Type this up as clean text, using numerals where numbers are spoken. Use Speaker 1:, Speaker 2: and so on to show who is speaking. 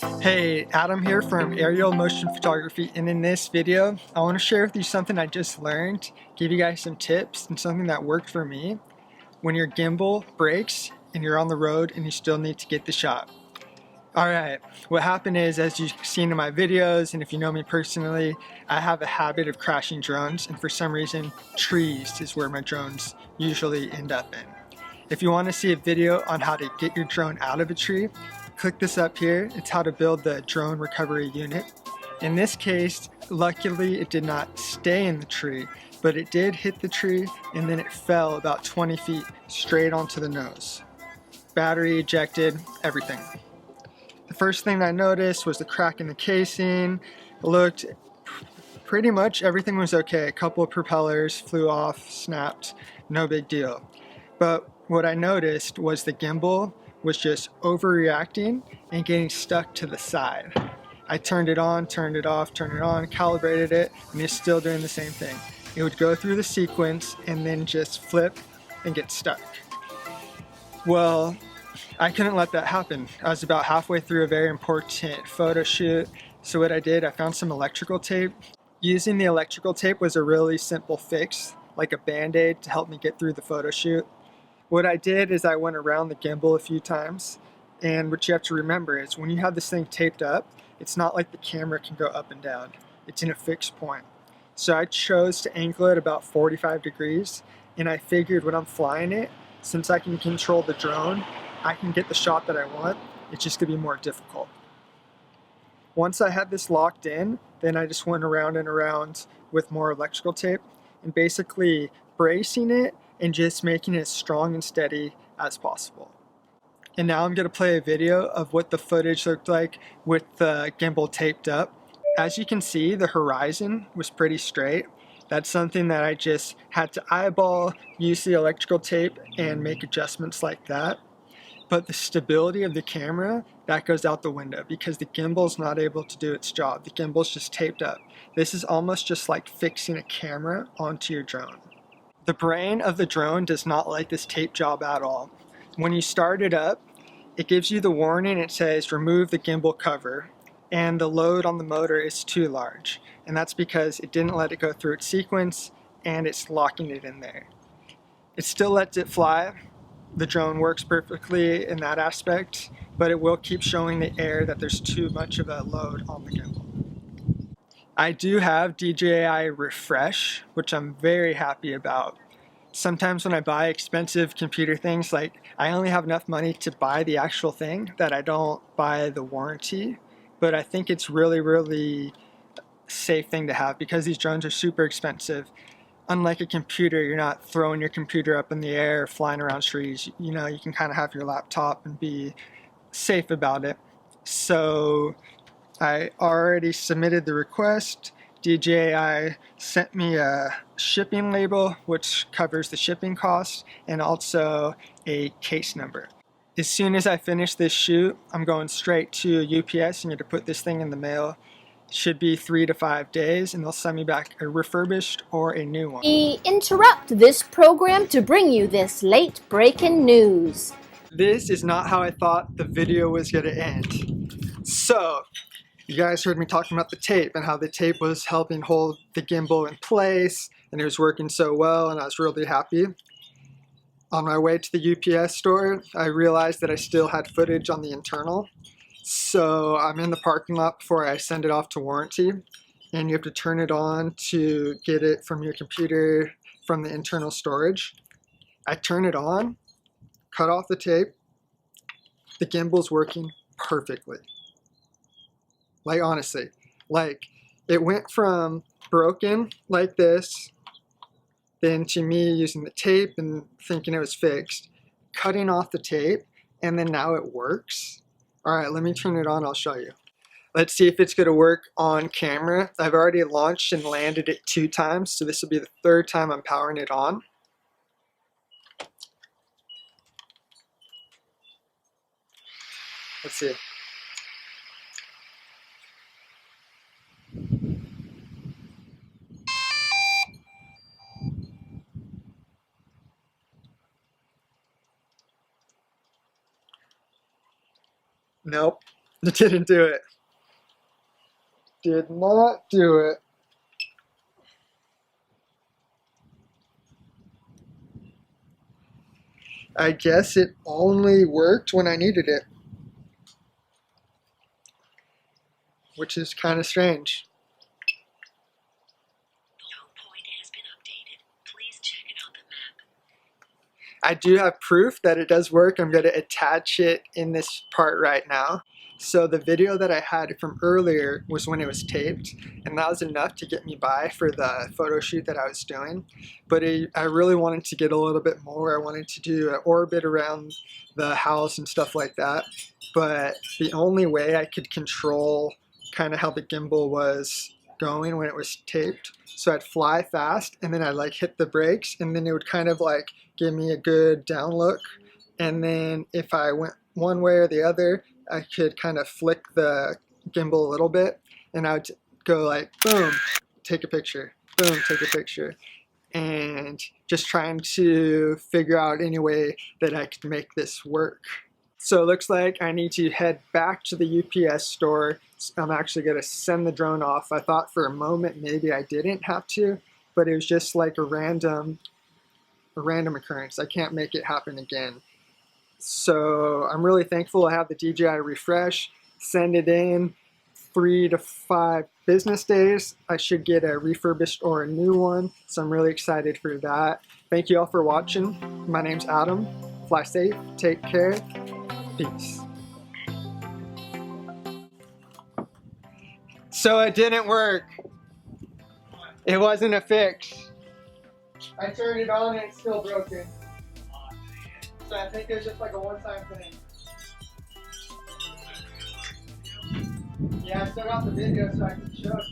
Speaker 1: Hey, Adam here from Aerial Motion Photography, and in this video I want to share with you something I just learned, give you guys some tips and something that worked for me when your gimbal breaks and you're on the road and you still need to get the shot. Alright, what happened is, as you've seen in my videos and if you know me personally, I have a habit of crashing drones, and for some reason trees is where my drones usually end up in. If you want to see a video on how to get your drone out of a tree, click this up here. It's how to build the drone recovery unit. In this case, luckily it did not stay in the tree, but it did hit the tree and then it fell about 20 feet straight onto the nose. Battery ejected, everything. The first thing I noticed was the crack in the casing. It looked pretty much everything was okay. A couple of propellers flew off, snapped, no big deal. But what I noticed was the gimbal was just overreacting and getting stuck to the side. I turned it on, turned it off, turned it on, calibrated it, and it's still doing the same thing. It would go through the sequence and then just flip and get stuck. Well, I couldn't let that happen. I was about halfway through a very important photo shoot, so what I did, I found some electrical tape. Using the electrical tape was a really simple fix, like a band-aid to help me get through the photo shoot. What I did is I went around the gimbal a few times, and what you have to remember is when you have this thing taped up, it's not like the camera can go up and down. It's in a fixed point. So I chose to angle it about 45 degrees, and I figured when I'm flying it, since I can control the drone, I can get the shot that I want. It's just gonna be more difficult. Once I had this locked in, then I just went around and around with more electrical tape and basically bracing it and just making it as strong and steady as possible. And now I'm going to play a video of what the footage looked like with the gimbal taped up. As you can see, the horizon was pretty straight. That's something that I just had to eyeball, use the electrical tape, and make adjustments like that. But the stability of the camera, that goes out the window because the gimbal's not able to do its job. The gimbal's just taped up. This is almost just like fixing a camera onto your drone. The brain of the drone does not like this tape job at all. When you start it up, it gives you the warning. It says remove the gimbal cover, and the load on the motor is too large. And that's because it didn't let it go through its sequence and it's locking it in there. It still lets it fly. The drone works perfectly in that aspect, but it will keep showing the air that there's too much of a load on the gimbal. I do have DJI Refresh, which I'm very happy about. Sometimes when I buy expensive computer things, like I only have enough money to buy the actual thing that I don't buy the warranty, but I think it's really safe thing to have because these drones are super expensive. Unlike a computer, you're not throwing your computer up in the air, flying around trees. You know, you can kind of have your laptop and be safe about it. So I already submitted the request. DJI sent me a shipping label, which covers the shipping costs, and also a case number. As soon as I finish this shoot, I'm going straight to UPS and going to put this thing in the mail. Should be 3 to 5 days, and they'll send me back a refurbished or a new one.
Speaker 2: We interrupt this program to bring you this late breaking news.
Speaker 1: This is not how I thought the video was going to end. So, you guys heard me talking about the tape and how the tape was helping hold the gimbal in place, and it was working so well, and I was really happy. On my way to the UPS store, I realized that I still had footage on the internal. So I'm in the parking lot before I send it off to warranty, and you have to turn it on to get it from your computer from the internal storage. I turn it on, cut off the tape, the gimbal's working perfectly. Like honestly, like it went from broken like this, then to me using the tape and thinking it was fixed, cutting off the tape, and then now it works. All right, let me turn it on, I'll show you. Let's see if it's gonna work on camera. I've already launched and landed it 2 times, so this will be the 3rd time I'm powering it on. Let's see. Nope, It didn't do it. Did not do it. I guess it only worked when I needed it, which is kind of strange. I do have proof that it does work. I'm going to attach it in this part right now. So the video that I had from earlier was when it was taped, and that was enough to get me by for the photo shoot that I was doing. But I really wanted to get a little bit more. I wanted to do an orbit around the house and stuff like that. But the only way I could control kind of how the gimbal was going when it was taped, so I'd fly fast and then I'd like hit the brakes, and then it would kind of like give me a good down look. And then if I went one way or the other, I could kind of flick the gimbal a little bit, and I would go like, boom, take a picture, boom, take a picture, and just trying to figure out any way that I could make this work. So it looks like I need to head back to the UPS store. I'm actually going to send the drone off. I thought for a moment maybe I didn't have to, but it was just like a random occurrence. I can't make it happen again. So I'm really thankful I have the DJI refresh. Send it in 3 to 5 business days. I should get a refurbished or a new one. So I'm really excited for that. Thank you all for watching. My name's Adam. Fly safe, take care, peace. So it didn't work. It wasn't a fix. I turned it on and it's still broken. So I think it's just like a one-time thing. Yeah, I still got the video so I can show it.